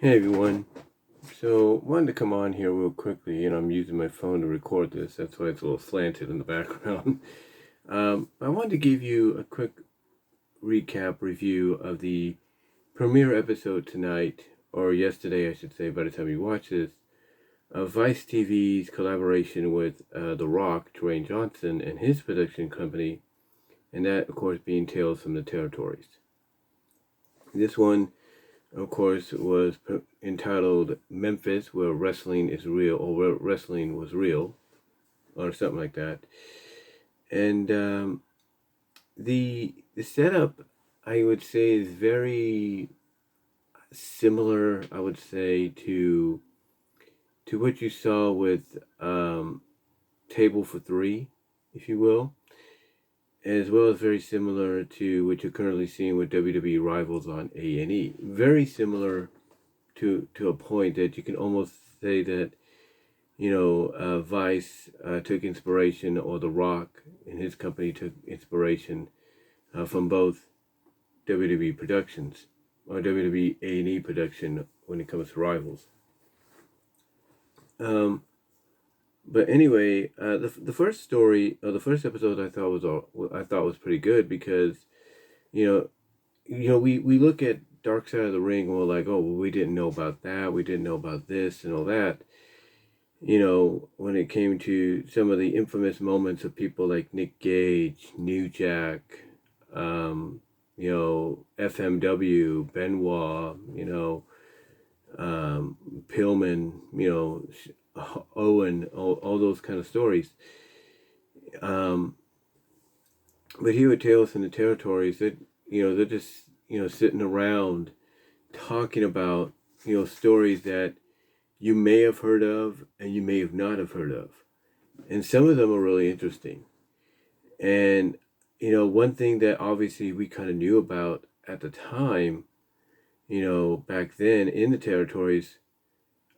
Hey everyone. So, wanted to come on here real quickly, and I'm using my phone to record this. That's why it's a little slanted in the background. I wanted to give you a quick recap review of the premiere episode tonight, or yesterday, I should say, by the time you watch this, of Vice TV's collaboration with The Rock, Dwayne Johnson, and his production company, and that, of course, being Tales from the Territories. This one, of course, was entitled Memphis, where wrestling is real, or where wrestling was real, or something like that. And the setup, I would say, is very similar. I would say to what you saw with Table for Three, if you will, as well as very similar to what you're currently seeing with WWE Rivals on A&E. Very similar to a point that you can almost say that Vice took inspiration, or The Rock and his company took inspiration from both WWE productions, or WWE A&E production when it comes to Rivals. But anyway, the first story, or the first episode, I thought was pretty good because you know we look at Dark Side of the Ring and we're like, oh, well, we didn't know about that, we didn't know about this and all that. When it came to some of the infamous moments of people like Nick Gage, New Jack, FMW, Benoit, Pillman, Owen, all those kind of stories. But here at Tales from the Territories, that they're just sitting around talking about stories that you may have heard of and you may have not have heard of, and some of them are really interesting. And one thing that obviously we kind of knew about at the time, back then in the territories,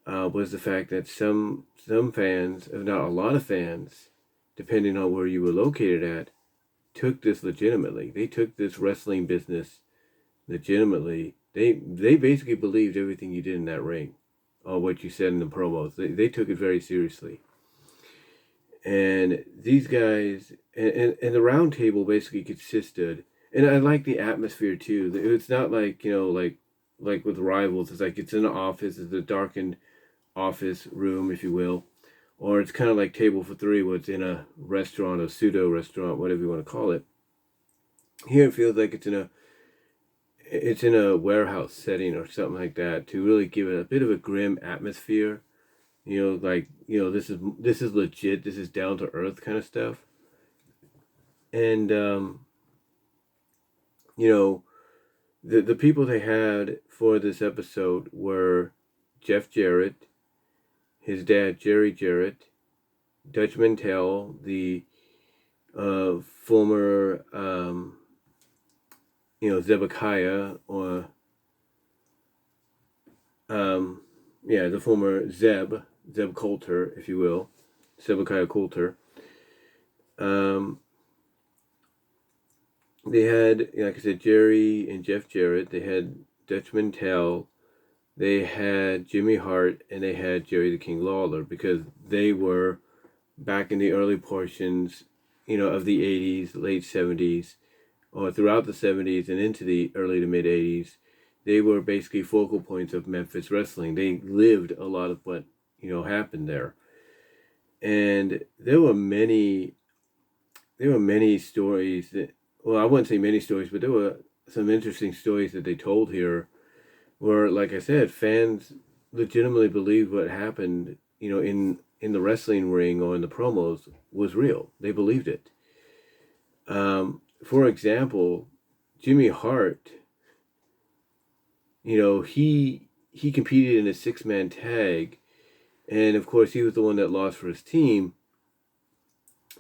was the fact that some fans, if not a lot of fans, depending on where you were located at, took this legitimately. They took this wrestling business legitimately. They basically believed everything you did in that ring, or what you said in the promos. They took it very seriously. And these guys, and the round table basically consisted, and I like the atmosphere too. It's not like, like with Rivals, it's like it's in an office, it's a darkened office room, if you will. Or it's kind of like Table for Three, where it's in a restaurant, a pseudo restaurant, whatever you want to call it. Here it feels like it's in a warehouse setting or something like that, to really give it a bit of a grim atmosphere. This is legit, this is down to earth kind of stuff. And the people they had for this episode were Jeff Jarrett, his dad Jerry Jarrett, Dutch Mantell, the former Zebekiah, or the former Zeb Coulter, if you will, Zebekiah Coulter. They had, like I said, Jerry and Jeff Jarrett. They had Dutch Mantell. They had Jimmy Hart, and they had Jerry the King Lawler, because they were back in the early portions, of the 80s, late 70s, or throughout the 70s and into the early to mid 80s. They were basically focal points of Memphis wrestling. They lived a lot of what happened there. And there were many stories that, well, I wouldn't say many stories, but there were some interesting stories that they told here, where, like I said, fans legitimately believed what happened, in the wrestling ring or in the promos was real. They believed it. For example, Jimmy Hart, he competed in a 6-man tag, and of course he was the one that lost for his team.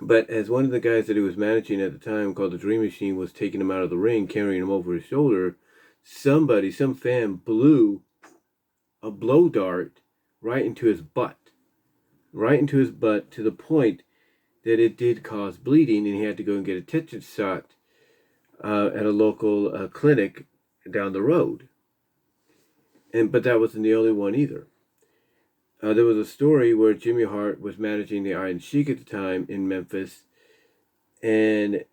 But as one of the guys that he was managing at the time, called the Dream Machine, was taking him out of the ring, carrying him over his shoulder, some fan blew a blow dart right into his butt. Right into his butt, to the point that it did cause bleeding, and he had to go and get a tetanus shot at a local clinic down the road. But that wasn't the only one either. There was a story where Jimmy Hart was managing the Iron Sheik at the time in Memphis, and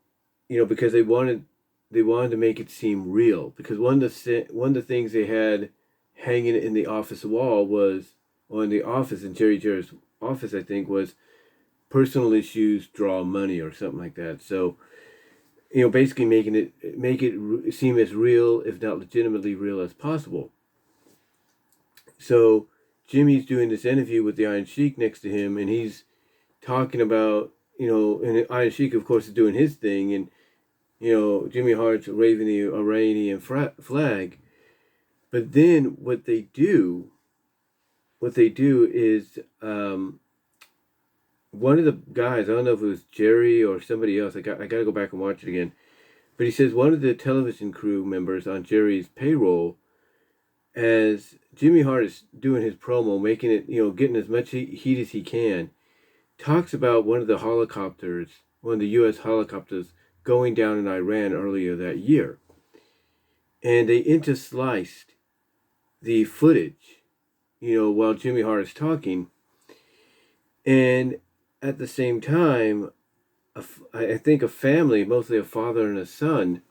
because they wanted to make it seem real. Because one of the things they had hanging in the office wall was, or in the office in Jerry Jarrett's office, I think, was personal issues draw money or something like that. So basically make it seem as real, if not legitimately real, as possible. So Jimmy's doing this interview with the Iron Sheik next to him, and he's talking about, and Iron Sheik, of course, is doing his thing, and Jimmy Hart's waving the Iranian flag. But then what they do is, one of the guys, I don't know if it was Jerry or somebody else, I got to go back and watch it again, but he says one of the television crew members on Jerry's payroll, as Jimmy Hart is doing his promo, making it, getting as much heat as he can, talks about one of the U.S. helicopters going down in Iran earlier that year. And they intersliced the footage, while Jimmy Hart is talking. And at the same time, I think a family, mostly a father and a son,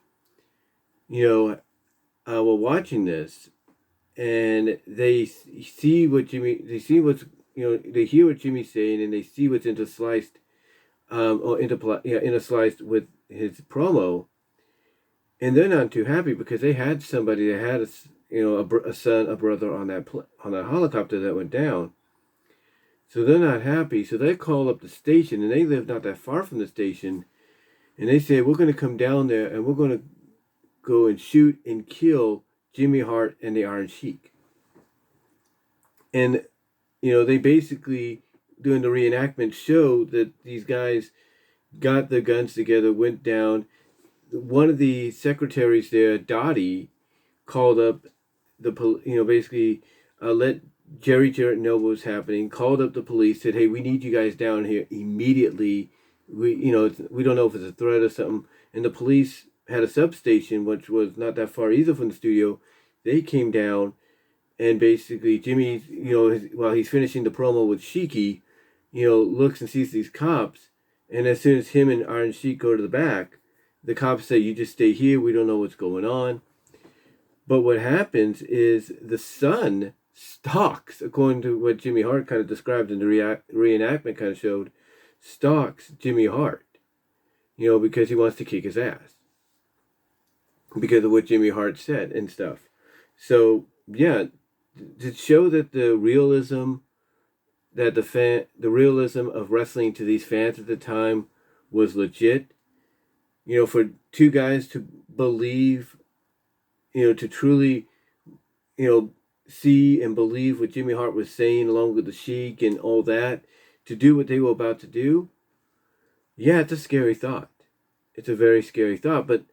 were watching this, and they hear what Jimmy's saying, and they see what's intersliced, intersliced with his promo, and they're not too happy because they had somebody that had a son, a brother on that helicopter that went down. So they're not happy. So they call up the station, and they live not that far from the station, and they say, we're going to come down there and we're going to go and shoot and kill Jimmy Hart and the Iron Sheik. And they basically, doing the reenactment, show that these guys got their guns together, went down. One of the secretaries there, Dottie, called up basically let Jerry Jarrett know what was happening, called up the police, said, hey, we need you guys down here immediately. We don't know if it's a threat or something. And the police had a substation, which was not that far either from the studio. They came down, and basically Jimmy, while he's finishing the promo with Sheiky, looks and sees these cops. And as soon as him and Iron Sheik go to the back, the cops say, you just stay here. We don't know what's going on. But what happens is the son stalks, according to what Jimmy Hart kind of described in the reenactment kind of showed, stalks Jimmy Hart, because he wants to kick his ass. Because of what Jimmy Hart said and stuff. So, yeah, to show that the realism of wrestling to these fans at the time was legit, for two guys to believe, to truly, see and believe what Jimmy Hart was saying, along with the Sheik and all that, to do what they were about to do, yeah, it's a scary thought. It's a very scary thought. But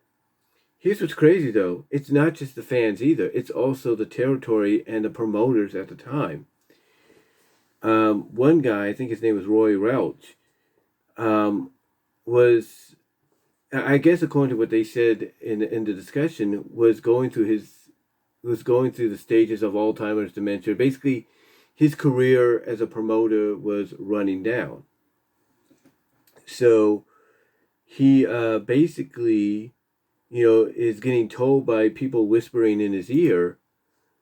here's what's crazy, though. It's not just the fans either. It's also the territory and the promoters at the time. One guy, I think his name was Roy Relch, was, I guess according to what they said in the discussion, was going through the stages of Alzheimer's, dementia. Basically, his career as a promoter was running down. So he basically, is getting told by people whispering in his ear,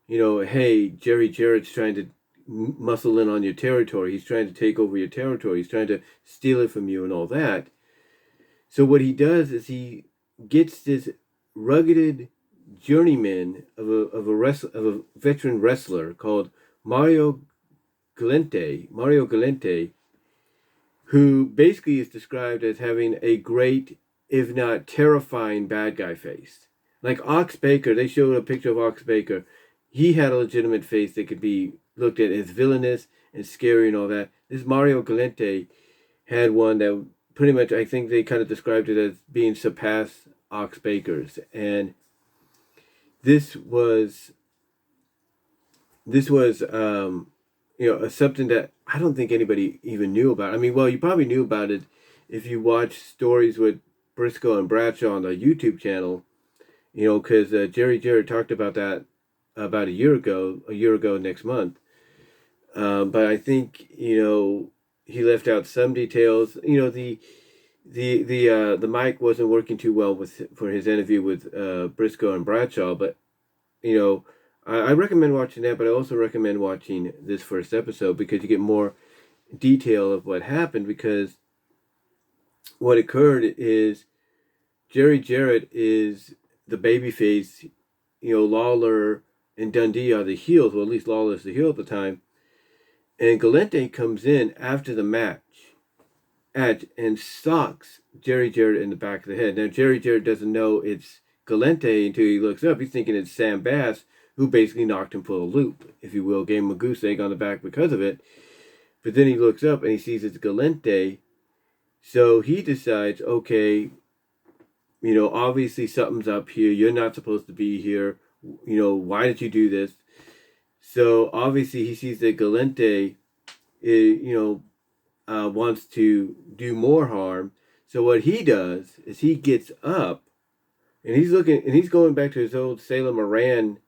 hey, Jerry Jarrett's trying to muscle in on your territory. He's trying to take over your territory. He's trying to steal it from you and all that. So what he does is he gets this rugged journeyman of a veteran wrestler called Mario Galante, who basically is described as having a great, if not terrifying, bad guy face. Like Ox Baker, they showed a picture of Ox Baker. He had a legitimate face that could be looked at as villainous and scary and all that. This Mario Galante had one that pretty much, I think they kind of described it as being surpassed Ox Baker's. And this was something that I don't think anybody even knew about. I mean, well, you probably knew about it if you watched Stories with Briscoe and Bradshaw on the YouTube channel, because Jerry Jarrett talked about that about a year ago next month. But I think, he left out some details. The mic wasn't working too well for his interview with Briscoe and Bradshaw. But you know, I recommend watching that. But I also recommend watching this first episode because you get more detail of what happened. Because what occurred is Jerry Jarrett is the babyface. Lawler and Dundee are the heels. Well, at least Lawler's the heel at the time. And Galente comes in after the match and socks Jerry Jarrett in the back of the head. Now, Jerry Jarrett doesn't know it's Galente until he looks up. He's thinking it's Sam Bass, who basically knocked him for a loop, if you will, gave him a goose egg on the back because of it. But then he looks up and he sees it's Galente. So he decides, okay, obviously something's up here. You're not supposed to be here. Why did you do this? So obviously he sees that Galente, wants to do more harm. So what he does is he gets up and he's going back to his old Salem Moran,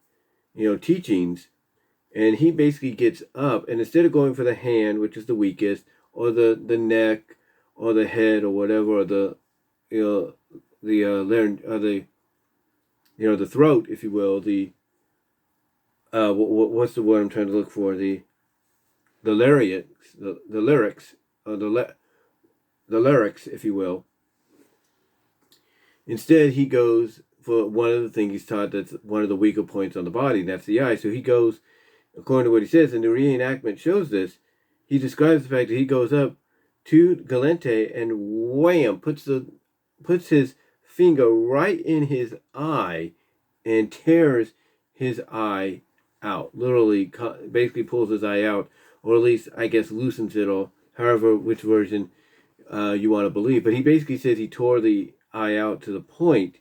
teachings. And he basically gets up and instead of going for the hand, which is the weakest, or the neck, or the head, or whatever, or the throat, if you will, what's the word I'm trying to look for? The lyrics, or the lyrics, if you will. Instead, he goes for one of the things he's taught that's one of the weaker points on the body, and that's the eye. So he goes, according to what he says, and the reenactment shows this, he describes the fact that he goes up to Galente and wham, puts his finger right in his eye and tears his eye out. Literally, basically pulls his eye out, or at least, I guess, loosens it, or however, which version you want to believe. But he basically says he tore the eye out to the point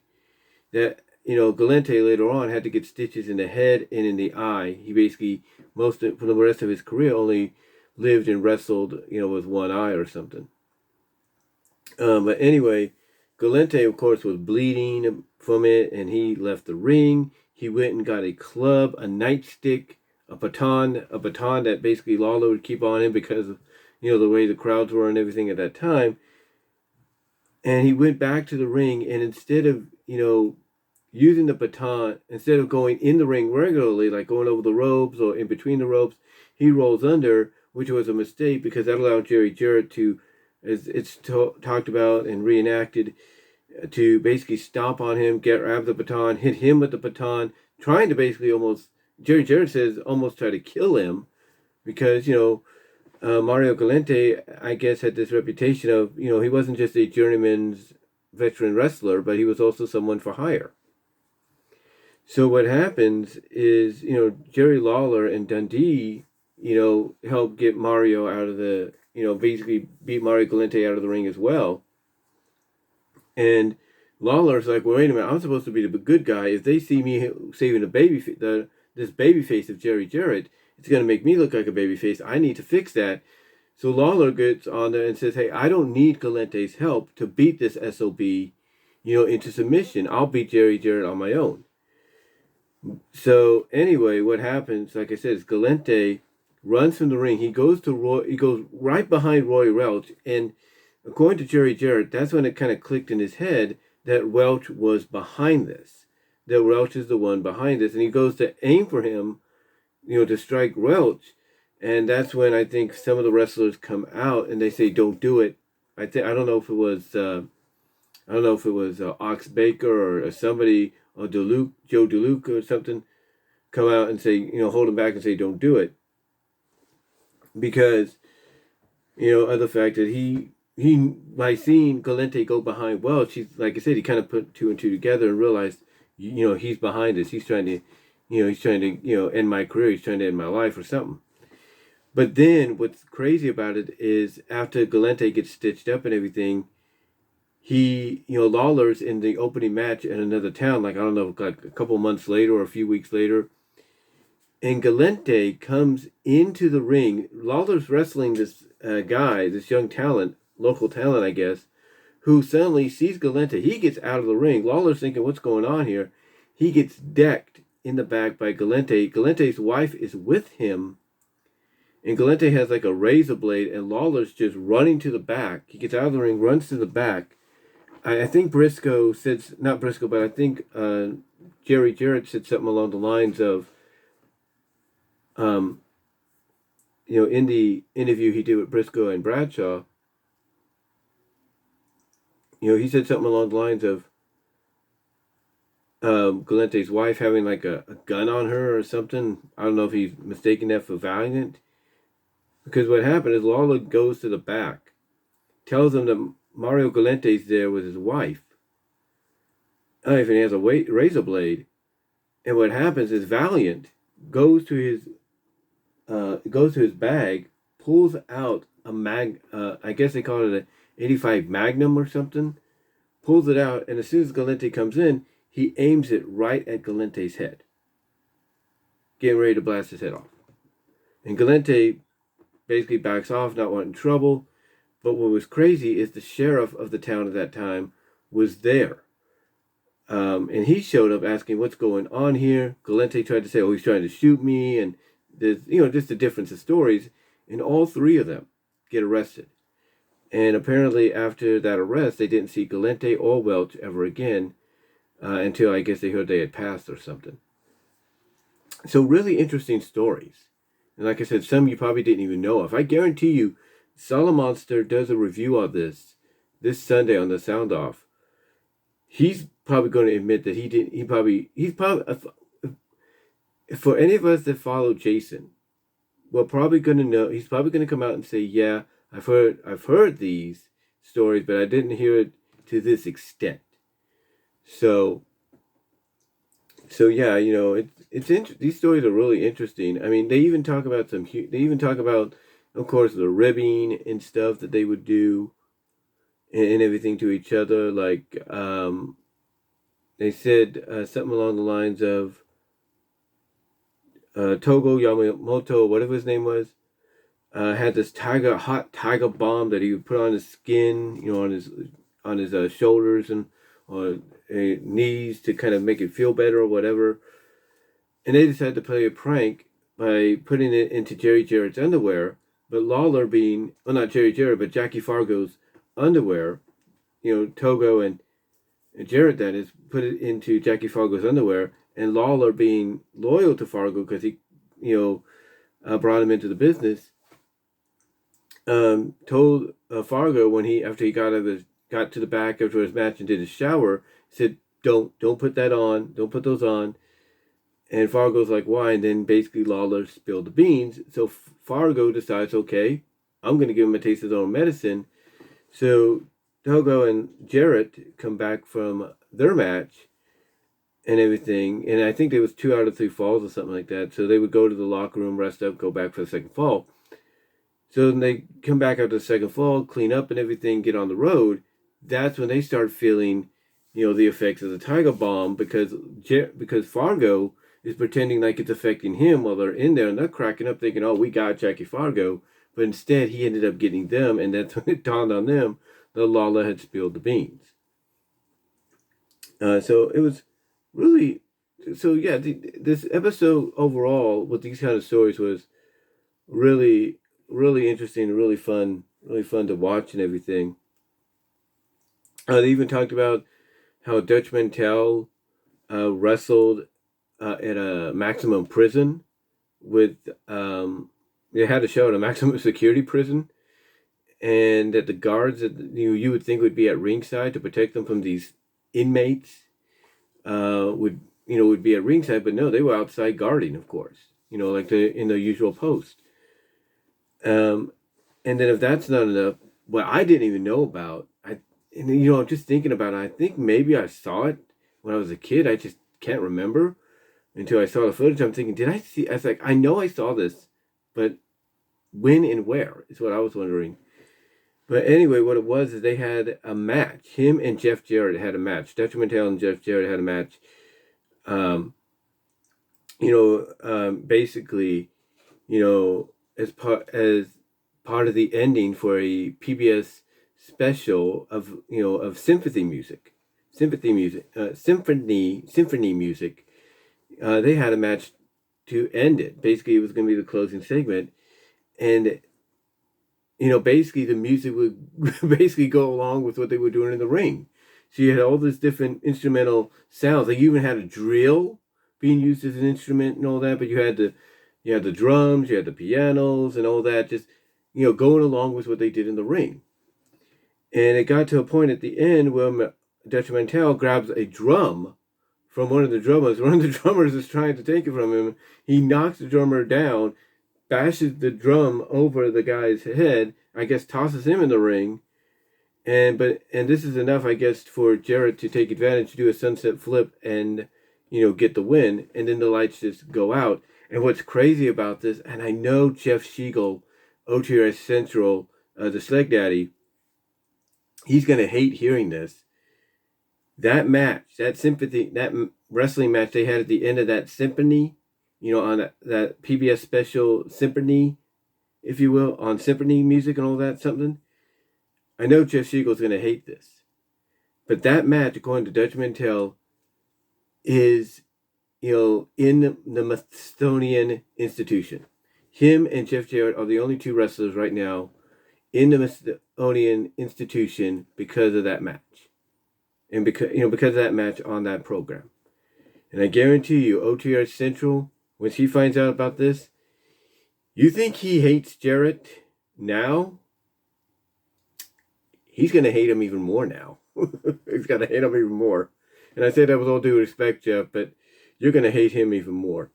that, Galente later on had to get stitches in the head and in the eye. He basically, for the rest of his career, only lived and wrestled, with one eye or something. But anyway, Galente, of course, was bleeding from it, and he left the ring. He went and got a club, a nightstick, a baton that basically Lawler would keep on him because of, the way the crowds were and everything at that time. And he went back to the ring, and instead of, using the baton, instead of going in the ring regularly, like going over the ropes or in between the ropes, he rolls under, which was a mistake because that allowed Jerry Jarrett to, as it's talked about and reenacted, to basically stomp on him, grab the baton, hit him with the baton, trying to basically Jerry Jarrett says, almost try to kill him because, Mario Galente, I guess, had this reputation of, he wasn't just a journeyman's veteran wrestler, but he was also someone for hire. So what happens is, Jerry Lawler and Dundee, help get Mario out of the, basically beat Mario Galente out of the ring as well. And Lawler's like, well, wait a minute, I'm supposed to be the good guy. If they see me saving this babyface of Jerry Jarrett, it's going to make me look like a babyface. I need to fix that. So Lawler gets on there and says, hey, I don't need Galente's help to beat this SOB, into submission. I'll beat Jerry Jarrett on my own. So anyway, what happens, like I said, is Galente runs from the ring. He goes right behind Roy Welch, and according to Jerry Jarrett, that's when it kind of clicked in his head that Welch was behind this. That Welch is the one behind this, and he goes to aim for him, to strike Welch, and that's when I think some of the wrestlers come out and they say, "Don't do it." I don't know if it was Ox Baker or somebody, or Joe DeLuca or something, come out and say, hold him back and say, "Don't do it," because of the fact that he by seeing Galente go behind Welch, he's, like I said, he kind of put two and two together and realized, he's behind this. He's trying to end my career. He's trying to end my life or something. But then what's crazy about it is after Galente gets stitched up and everything, he, Lawler's in the opening match in another town, like, I don't know, like a couple months later or a few weeks later. And Galente comes into the ring. Lawler's wrestling this guy, this young talent, local talent, I guess, who suddenly sees Galente. He gets out of the ring. Lawler's thinking, what's going on here? He gets decked in the back by Galente. Galente's wife is with him, and Galente has like a razor blade, and Lawler's just running to the back. He gets out of the ring, runs to the back. I think Briscoe said, not Briscoe, but I think Jerry Jarrett said something along the lines of, in the interview he did with Briscoe and Bradshaw, he said something along the lines of Galente's wife having like a gun on her or something. I don't know if he's mistaking that for Valiant. Because what happened is Lawler goes to the back, tells him that Mario Galente's there with his wife. And he has a razor blade. And what happens is Valiant goes to his bag, pulls out a I guess they call it a 85 Magnum or something, pulls it out, and as soon as Galente comes in, he aims it right at Galente's head, getting ready to blast his head off. And Galente basically backs off, not wanting trouble. But what was crazy is the sheriff of the town at that time was there. And he showed up asking what's going on here. Galente tried to say, he's trying to shoot me. And there's, just a difference of stories. And all three of them get arrested. And apparently after that arrest, they didn't see Galente or Welch ever again until I guess they heard they had passed or something. So really interesting stories. And like I said, some you probably didn't even know of. I guarantee you, Solomonster does a review of this Sunday on the Sound Off. He's probably going to admit that he's probably, for any of us that follow Jason, we're probably going to know, he's probably going to come out and say, yeah, I've heard these stories, but I didn't hear it to this extent. So yeah, it's these stories are really interesting. I mean, they even talk about, of course, the ribbing and stuff that they would do and everything to each other. Like, they said something along the lines of Togo Yamamoto, whatever his name was, had this hot tiger bomb that he would put on his skin, on his shoulders and or knees to kind of make it feel better or whatever. And they decided to play a prank by putting it into Jerry Jarrett's underwear. But Lawler not Jerry Jarrett, but Jackie Fargo's underwear, Togo and Jarrett, that is, put it into Jackie Fargo's underwear. And Lawler, being loyal to Fargo because he, brought him into the business, told Fargo after he got to the back after his match and did his shower, said, don't put that on, don't put those on. And Fargo's like, why? And then basically Lawler spilled the beans. So Fargo decides, okay, I'm going to give him a taste of his own medicine. So Togo and Jarrett come back from their match and everything. And I think there was 2 out of 3 falls or something like that. So they would go to the locker room, rest up, go back for the second fall. So when they come back after the second fall, clean up and everything, get on the road. That's when they start feeling, the effects of the tiger bomb because Fargo is pretending like it's affecting him while they're in there, and they're cracking up thinking, we got Jackie Fargo. But instead, he ended up getting them, and that's when it dawned on them that Lawler had spilled the beans. So it was really, this episode overall with these kind of stories was really, really interesting and really fun to watch and everything. They even talked about how Dutch Mantel wrestled at a maximum prison with, they had a show at a maximum security prison, and that the guards that you would think would be at ringside to protect them from these inmates would be at ringside, but no, they were outside guarding, of course, like in the usual post. And then if that's not enough, what I didn't even know about, just thinking about it, I think maybe I saw it when I was a kid. I just can't remember until I saw the footage. I'm thinking, did I see? I was like, I know I saw this, but when and where is what I was wondering. But anyway, what it was is they had a match. Him and Jeff Jarrett had a match. Dutch Mantel and Jeff Jarrett had a match. Basically, as part of the ending for a PBS special of symphony music, they had a match to end it. Basically, it was going to be the closing segment, and basically the music would basically go along with what they were doing in the ring. So you had all these different instrumental sounds. Like you even had a drill being used as an instrument and all that, but you had the drums, you had the pianos and all that, just going along with what they did in the ring. And it got to a point at the end where Dutch Mantel grabs a drum from one of the drummers. One of the drummers is trying to take it from him. He knocks the drummer down, bashes the drum over the guy's head, I guess tosses him in the ring. And this is enough, I guess, for Jarrett to take advantage, to do a sunset flip and, get the win. And then the lights just go out. And what's crazy about this, and I know Jeff Siegel, OTRS Central, the Sleg Daddy, he's going to hate hearing this. That match, that wrestling match they had at the end of that symphony, on that PBS special symphony, if you will, on symphony music and all that something. I know Jeff Siegel's going to hate this. But that match, according to Dutch Mantel, is, in the Smithsonian Institution. Him and Jeff Jarrett are the only two wrestlers right now in the Smithsonian Institution because of that match. And because of that match on that program. And I guarantee you, OTR Central, when he finds out about this, you think he hates Jarrett now? He's going to hate him even more now. He's going to hate him even more. And I say that with all due respect, Jeff, but you're going to hate him even more.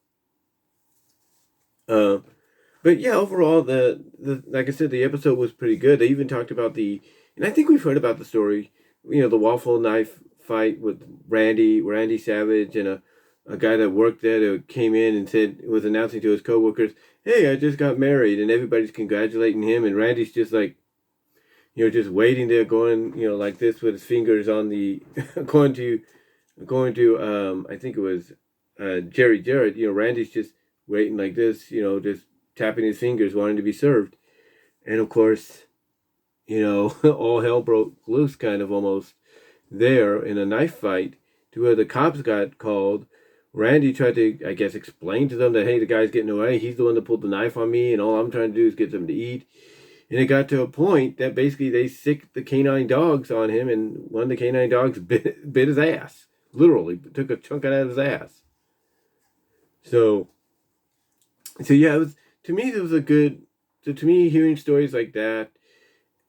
But yeah, overall, the like I said, the episode was pretty good. They even talked about and I think we've heard about the story, the waffle knife fight with Randy Savage, and a guy that worked there that came in and was announcing to his coworkers, "Hey, I just got married," and everybody's congratulating him, and Randy's just like, just waiting there, going, like this with his fingers on the, going to, I think it was Jerry Jarrett. Randy's just waiting like this, just tapping his fingers, wanting to be served, and of course, all hell broke loose, kind of almost there in a knife fight, to where the cops got called. Randy tried to, I guess, explain to them that, hey, the guy's getting away. He's the one that pulled the knife on me, and all I'm trying to do is get something to eat. And it got to a point that basically they sicked the canine dogs on him, and one of the canine dogs bit his ass. Literally, took a chunk out of his ass. So yeah, it was, to me, it was a good, so to me, hearing stories like that,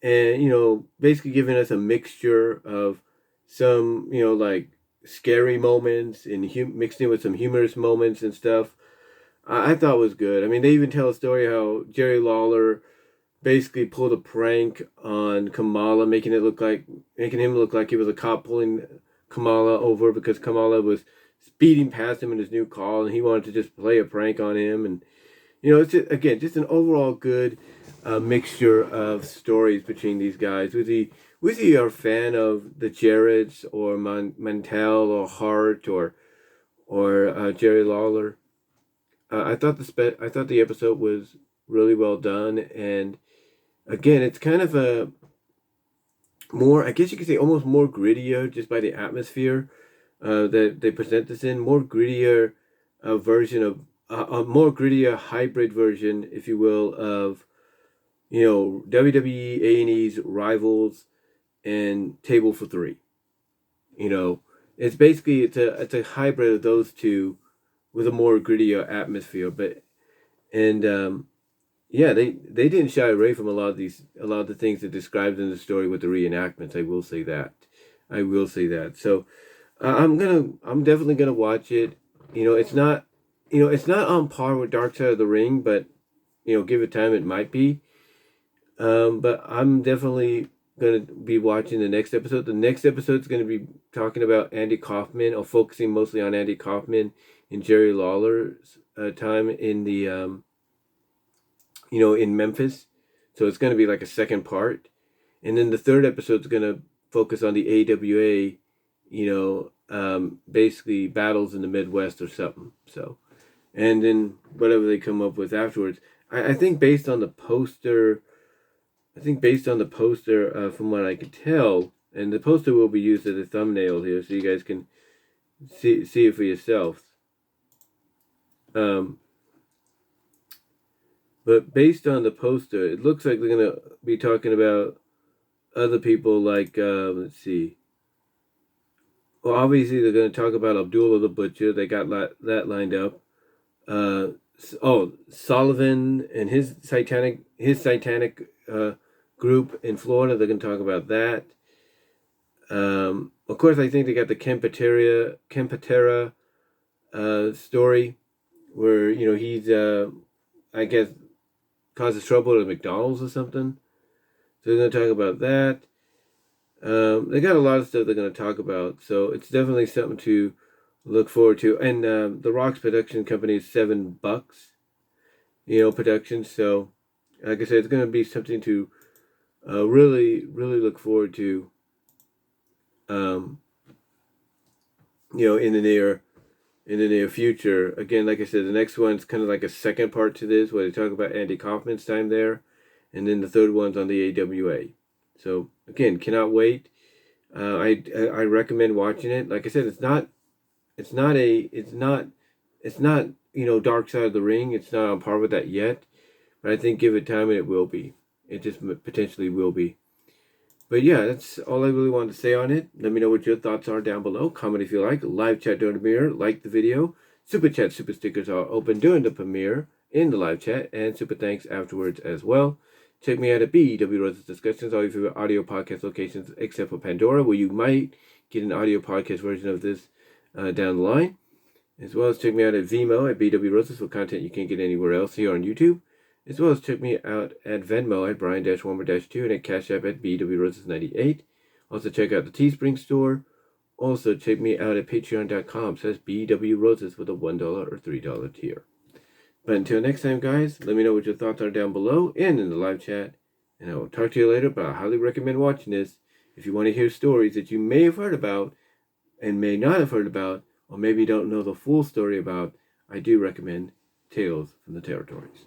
and, basically giving us a mixture of some, like scary moments and mixed in with some humorous moments and stuff, I thought was good. I mean, they even tell a story how Jerry Lawler basically pulled a prank on Kamala, making him look like he was a cop pulling Kamala over because Kamala was speeding past him in his new car, and he wanted to just play a prank on him. And it's just an overall good mixture of stories between these guys. Was he a fan of the Jarretts or Mantel or Hart or Jerry Lawler? I thought the episode was really well done, and again, it's kind of a more, I guess you could say, almost more grittier, just by the atmosphere that they present this in. More grittier version of a more grittier hybrid version, if you will, of WWE A&E's Rivals and Table for Three. It's basically it's a hybrid of those two with a more grittier atmosphere. But yeah, they didn't shy away from a lot of the things that described in the story with the reenactments. I will say that. So I'm definitely gonna watch it. It's not on par with Dark Side of the Ring, but give it time, it might be. But I'm definitely going to be watching the next episode. The next episode is going to be talking about Andy Kaufman, or focusing mostly on Andy Kaufman and Jerry Lawler's time in the, in Memphis. So it's going to be like a second part. And then the third episode is going to focus on the AWA, basically battles in the Midwest or something. So, and then whatever they come up with afterwards. I think based on the poster, from what I could tell, and the poster will be used as a thumbnail here, so you guys can see it for yourselves. But based on the poster, it looks like they're going to be talking about other people like, let's see. Well, obviously they're going to talk about Abdullah the Butcher. They got that lined up. Sullivan and his satanic group in Florida. They're going to talk about that. Of course, I think they got the Kempatera story, where he's I guess causes trouble at McDonald's or something. So they're going to talk about that. They got a lot of stuff they're going to talk about, so it's definitely something to look forward to. And the Rock's production company is $7, production. So, like I said, it's going to be something to really, really look forward to. In the near future. Again, like I said, the next one's kind of like a second part to this, where they talk about Andy Kaufman's time there, and then the third one's on the AWA. So again, cannot wait. I recommend watching it. Like I said, it's not Dark Side of the Ring. It's not on par with that yet, but I think give it time and it will be. It just potentially will be. But yeah, that's all I really wanted to say on it. Let me know what your thoughts are down below. Comment if you like. Live chat during the premiere. Like the video. Super chat, super stickers are open during the premiere in the live chat, and super thanks afterwards as well. Check me out at BW Roses Discussions, all your favorite audio podcast locations except for Pandora, where you might get an audio podcast version of this down the line. As well as check me out at VENMO at BW Roses for content you can't get anywhere else here on YouTube. As well as check me out at Venmo at Brian-Warmer-2 and at Cash App at BWRoses98. Also check out the Teespring store. Also check me out at patreon.com/BW Roses with a $1 or $3 tier. But until next time, guys, let me know what your thoughts are down below and in the live chat. And I will talk to you later, but I highly recommend watching this if you want to hear stories that you may have heard about and may not have heard about, or maybe don't know the full story about. I do recommend Tales from the Territories.